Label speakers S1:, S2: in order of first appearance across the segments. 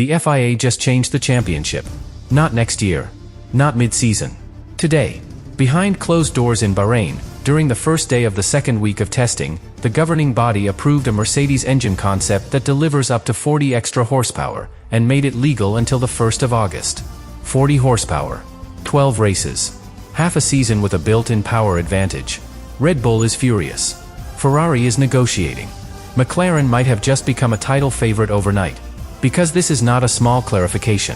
S1: The FIA just changed the championship. Not next year. Not mid-season. Today. Behind closed doors in Bahrain, during the first day of the second week of testing, the governing body approved a Mercedes engine concept that delivers up to 40 extra horsepower, and made it legal until the 1st of August. 40 horsepower. 12 races. Half a season with a built-in power advantage. Red Bull is furious. Ferrari is negotiating. McLaren might have just become a title favorite overnight. Because this is not a small clarification.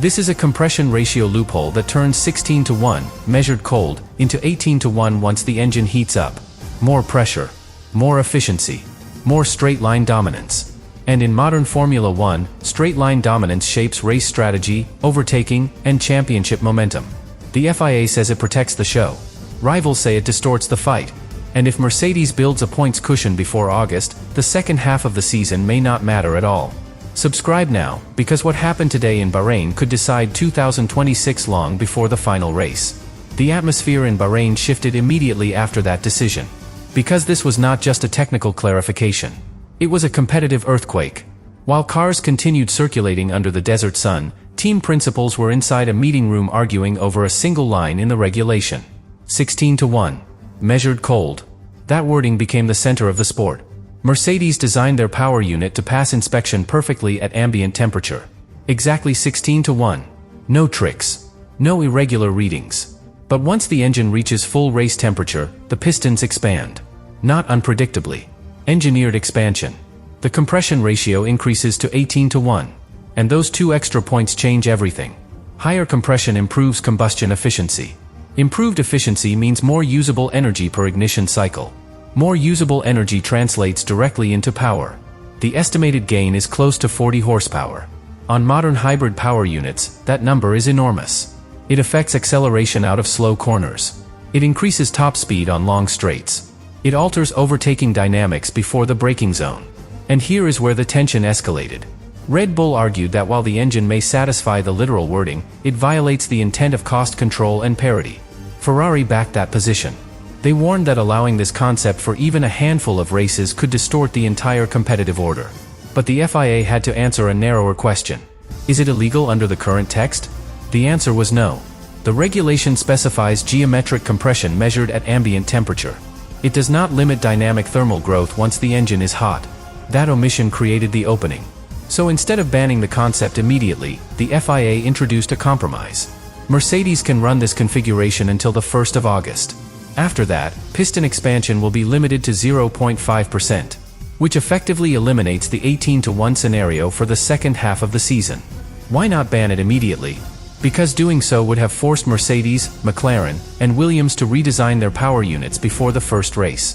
S1: This is a compression ratio loophole that turns 16:1, measured cold, into 18:1 once the engine heats up. More pressure. More efficiency. More straight-line dominance. And in modern Formula One, straight-line dominance shapes race strategy, overtaking, and championship momentum. The FIA says it protects the show. Rivals say it distorts the fight. And if Mercedes builds a points cushion before August, the second half of the season may not matter at all. Subscribe now, because what happened today in Bahrain could decide 2026 long before the final race. The atmosphere in Bahrain shifted immediately after that decision. Because this was not just a technical clarification. It was a competitive earthquake. While cars continued circulating under the desert sun, team principals were inside a meeting room arguing over a single line in the regulation. 16:1. Measured cold. That wording became the center of the sport. Mercedes designed their power unit to pass inspection perfectly at ambient temperature. Exactly 16:1. No tricks. No irregular readings. But once the engine reaches full race temperature, the pistons expand. Not unpredictably. Engineered expansion. The compression ratio increases to 18:1. And those 2 extra points change everything. Higher compression improves combustion efficiency. Improved efficiency means more usable energy per ignition cycle. More usable energy translates directly into power. The estimated gain is close to 40 horsepower. On modern hybrid power units, that number is enormous. It affects acceleration out of slow corners. It increases top speed on long straights. It alters overtaking dynamics before the braking zone. And here is where the tension escalated. Red Bull argued that while the engine may satisfy the literal wording, it violates the intent of cost control and parity. Ferrari backed that position. They warned that allowing this concept for even a handful of races could distort the entire competitive order. But the FIA had to answer a narrower question. Is it illegal under the current text? The answer was no. The regulation specifies geometric compression measured at ambient temperature. It does not limit dynamic thermal growth once the engine is hot. That omission created the opening. So instead of banning the concept immediately, the FIA introduced a compromise. Mercedes can run this configuration until the 1st of August. After that, piston expansion will be limited to 0.5%, which effectively eliminates the 18:1 scenario for the second half of the season. Why not ban it immediately? Because doing so would have forced Mercedes, McLaren, and Williams to redesign their power units before the first race.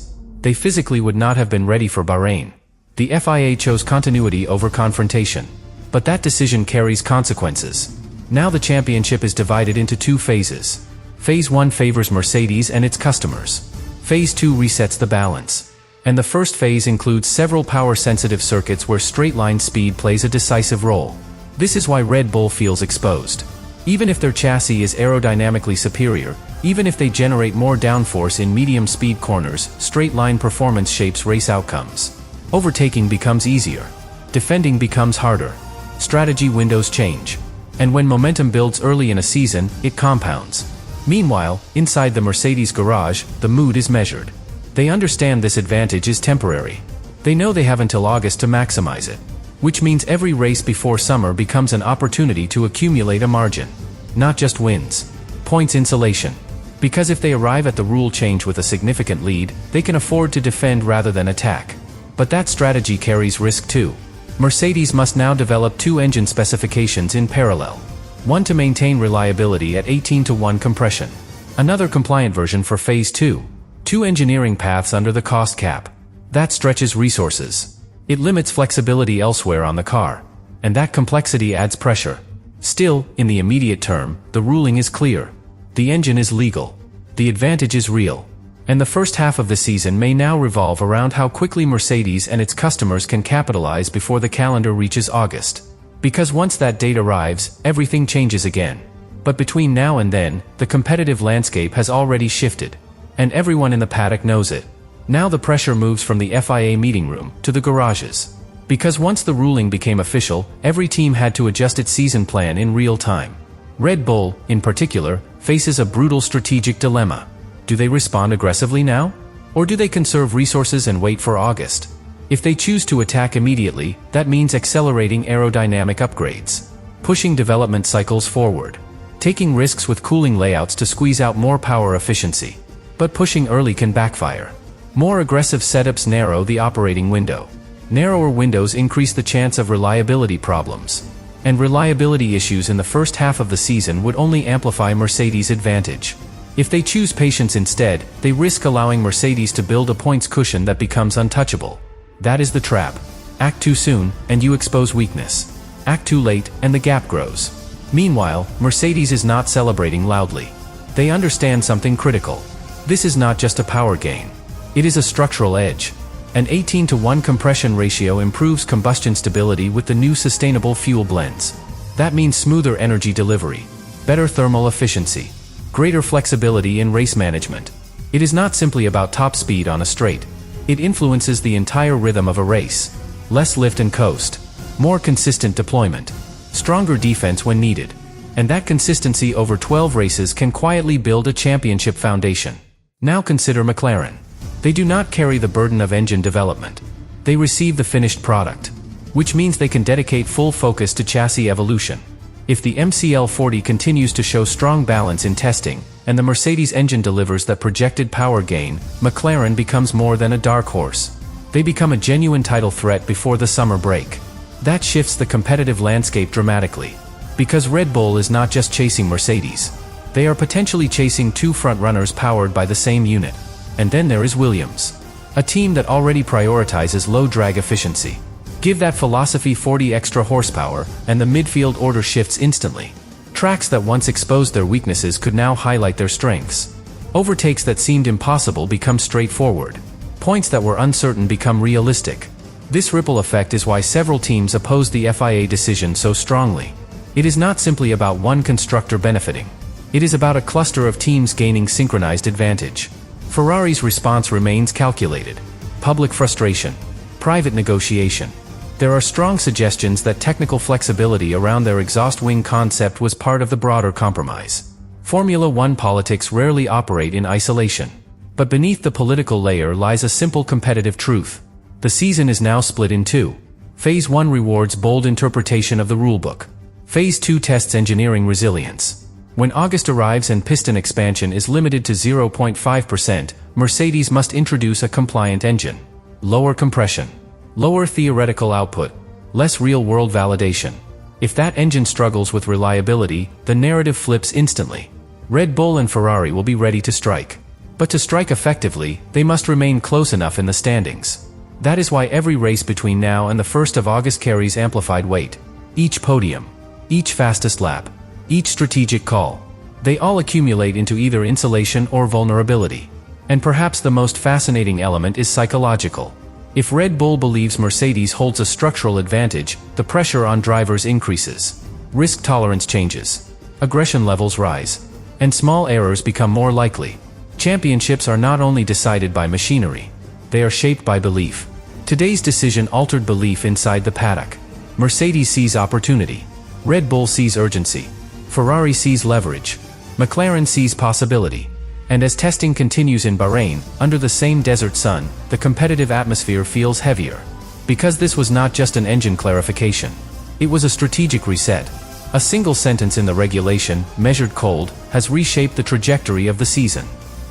S1: They physically would not have been ready for Bahrain. The FIA chose continuity over confrontation. But that decision carries consequences. Now the championship is divided into 2 phases. Phase 1 favors Mercedes and its customers. Phase 2 resets the balance. And the first phase includes several power-sensitive circuits where straight-line speed plays a decisive role. This is why Red Bull feels exposed. Even if their chassis is aerodynamically superior, even if they generate more downforce in medium-speed corners, straight-line performance shapes race outcomes. Overtaking becomes easier. Defending becomes harder. Strategy windows change. And when momentum builds early in a season, it compounds. Meanwhile, inside the Mercedes garage, the mood is measured. They understand this advantage is temporary. They know they have until August to maximize it. Which means every race before summer becomes an opportunity to accumulate a margin. Not just wins. Points insulation. Because if they arrive at the rule change with a significant lead, they can afford to defend rather than attack. But that strategy carries risk too. Mercedes must now develop 2 engine specifications in parallel. One to maintain reliability at 18:1 compression. Another compliant version for Phase 2. 2 engineering paths under the cost cap. That stretches resources. It limits flexibility elsewhere on the car. And that complexity adds pressure. Still, in the immediate term, the ruling is clear. The engine is legal. The advantage is real. And the first half of the season may now revolve around how quickly Mercedes and its customers can capitalize before the calendar reaches August. Because once that date arrives, everything changes again. But between now and then, the competitive landscape has already shifted. And everyone in the paddock knows it. Now the pressure moves from the FIA meeting room to the garages. Because once the ruling became official, every team had to adjust its season plan in real time. Red Bull, in particular, faces a brutal strategic dilemma. Do they respond aggressively now? Or do they conserve resources and wait for August? If they choose to attack immediately, that means accelerating aerodynamic upgrades, pushing development cycles forward, taking risks with cooling layouts to squeeze out more power efficiency. But pushing early can backfire. More aggressive setups narrow the operating window. Narrower windows increase the chance of reliability problems. And reliability issues in the first half of the season would only amplify Mercedes' advantage. If they choose patience instead, they risk allowing Mercedes to build a points cushion that becomes untouchable. That is the trap. Act too soon, and you expose weakness. Act too late, and the gap grows. Meanwhile, Mercedes is not celebrating loudly. They understand something critical. This is not just a power gain. It is a structural edge. An 18:1 compression ratio improves combustion stability with the new sustainable fuel blends. That means smoother energy delivery, better thermal efficiency, greater flexibility in race management. It is not simply about top speed on a straight. It influences the entire rhythm of a race. Less lift and coast, more consistent deployment, stronger defense when needed. And that consistency over 12 races can quietly build a championship foundation. Now consider McLaren. They do not carry the burden of engine development. They receive the finished product, which means they can dedicate full focus to chassis evolution. If the MCL40 continues to show strong balance in testing, and the Mercedes engine delivers that projected power gain, McLaren becomes more than a dark horse. They become a genuine title threat before the summer break. That shifts the competitive landscape dramatically. Because Red Bull is not just chasing Mercedes. They are potentially chasing two frontrunners powered by the same unit. And then there is Williams, a team that already prioritizes low drag efficiency. Give that philosophy 40 extra horsepower, and the midfield order shifts instantly. Tracks that once exposed their weaknesses could now highlight their strengths. Overtakes that seemed impossible become straightforward. Points that were uncertain become realistic. This ripple effect is why several teams oppose the FIA decision so strongly. It is not simply about one constructor benefiting. It is about a cluster of teams gaining synchronized advantage. Ferrari's response remains calculated. Public frustration. Private negotiation. There are strong suggestions that technical flexibility around their exhaust wing concept was part of the broader compromise. Formula One politics rarely operate in isolation. But beneath the political layer lies a simple competitive truth. The season is now split in two. Phase 1 rewards bold interpretation of the rulebook. Phase 2 tests engineering resilience. When August arrives and piston expansion is limited to 0.5%, Mercedes must introduce a compliant engine. Lower compression. Lower theoretical output. Less real-world validation. If that engine struggles with reliability, the narrative flips instantly. Red Bull and Ferrari will be ready to strike. But to strike effectively, they must remain close enough in the standings. That is why every race between now and the 1st of August carries amplified weight. Each podium. Each fastest lap. Each strategic call. They all accumulate into either insulation or vulnerability. And perhaps the most fascinating element is psychological. If Red Bull believes Mercedes holds a structural advantage, the pressure on drivers increases. Risk tolerance changes. Aggression levels rise. And small errors become more likely. Championships are not only decided by machinery. They are shaped by belief. Today's decision altered belief inside the paddock. Mercedes sees opportunity. Red Bull sees urgency. Ferrari sees leverage. McLaren sees possibility. And as testing continues in Bahrain, under the same desert sun, the competitive atmosphere feels heavier. Because this was not just an engine clarification. It was a strategic reset. A single sentence in the regulation, measured cold, has reshaped the trajectory of the season.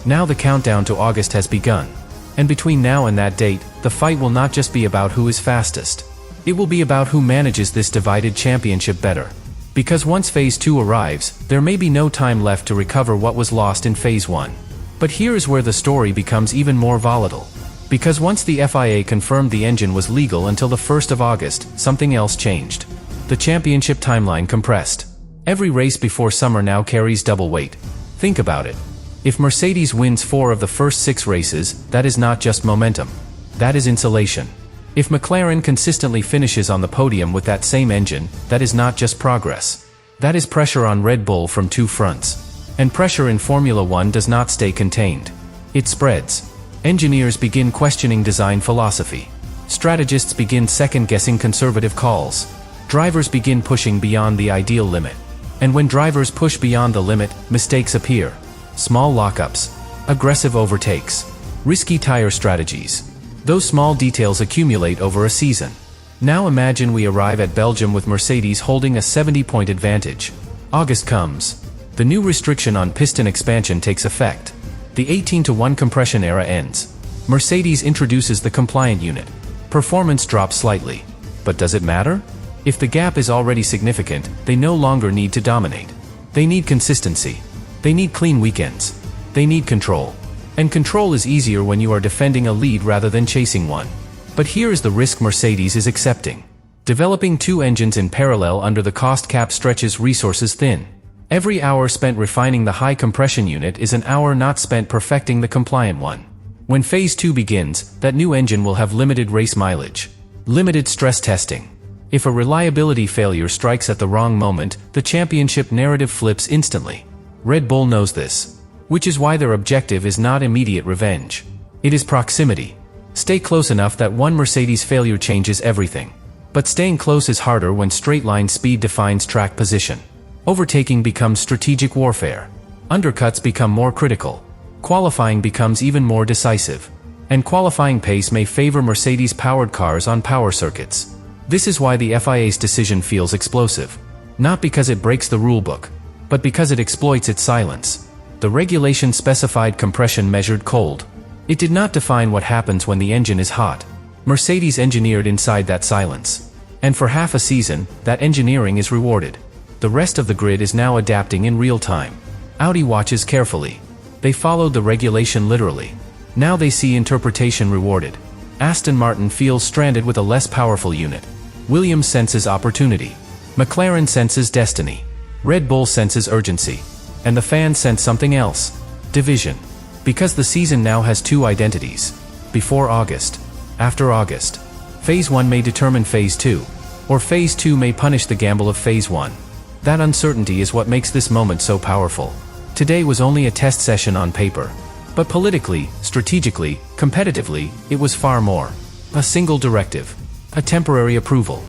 S1: Now the countdown to August has begun. And between now and that date, the fight will not just be about who is fastest. It will be about who manages this divided championship better. Because once Phase 2 arrives, there may be no time left to recover what was lost in Phase 1. But here is where the story becomes even more volatile. Because once the FIA confirmed the engine was legal until the 1st of August, something else changed. The championship timeline compressed. Every race before summer now carries double weight. Think about it. If Mercedes wins 4 of the first 6 races, that is not just momentum. That is insulation. If McLaren consistently finishes on the podium with that same engine, that is not just progress. That is pressure on Red Bull from 2 fronts. And pressure in Formula One does not stay contained. It spreads. Engineers begin questioning design philosophy. Strategists begin second-guessing conservative calls. Drivers begin pushing beyond the ideal limit. And when drivers push beyond the limit, mistakes appear. Small lockups, aggressive overtakes, risky tire strategies. Those small details accumulate over a season. Now imagine we arrive at Belgium with Mercedes holding a 70-point advantage. August comes. The new restriction on piston expansion takes effect. The 18-to-1 compression era ends. Mercedes introduces the compliant unit. Performance drops slightly. But does it matter? If the gap is already significant, they no longer need to dominate. They need consistency. They need clean weekends. They need control. And control is easier when you are defending a lead rather than chasing one. But here is the risk Mercedes is accepting. Developing two engines in parallel under the cost cap stretches resources thin. Every hour spent refining the high compression unit is an hour not spent perfecting the compliant one. When Phase 2 begins, that new engine will have limited race mileage, limited stress testing. If a reliability failure strikes at the wrong moment, the championship narrative flips instantly. Red Bull knows this, which is why their objective is not immediate revenge. It is proximity. Stay close enough that one Mercedes failure changes everything. But staying close is harder when straight-line speed defines track position. Overtaking becomes strategic warfare. Undercuts become more critical. Qualifying becomes even more decisive. And qualifying pace may favor Mercedes-powered cars on power circuits. This is why the FIA's decision feels explosive. Not because it breaks the rulebook, but because it exploits its silence. The regulation specified compression measured cold. It did not define what happens when the engine is hot. Mercedes engineered inside that silence. And for half a season, that engineering is rewarded. The rest of the grid is now adapting in real time. Audi watches carefully. They followed the regulation literally. Now they see interpretation rewarded. Aston Martin feels stranded with a less powerful unit. Williams senses opportunity. McLaren senses destiny. Red Bull senses urgency. And the fans sense something else. Division. Because the season now has two identities. Before August. After August. Phase 1 may determine Phase 2. Or Phase 2 may punish the gamble of Phase 1. That uncertainty is what makes this moment so powerful. Today was only a test session on paper. But politically, strategically, competitively, it was far more. A single directive. A temporary approval.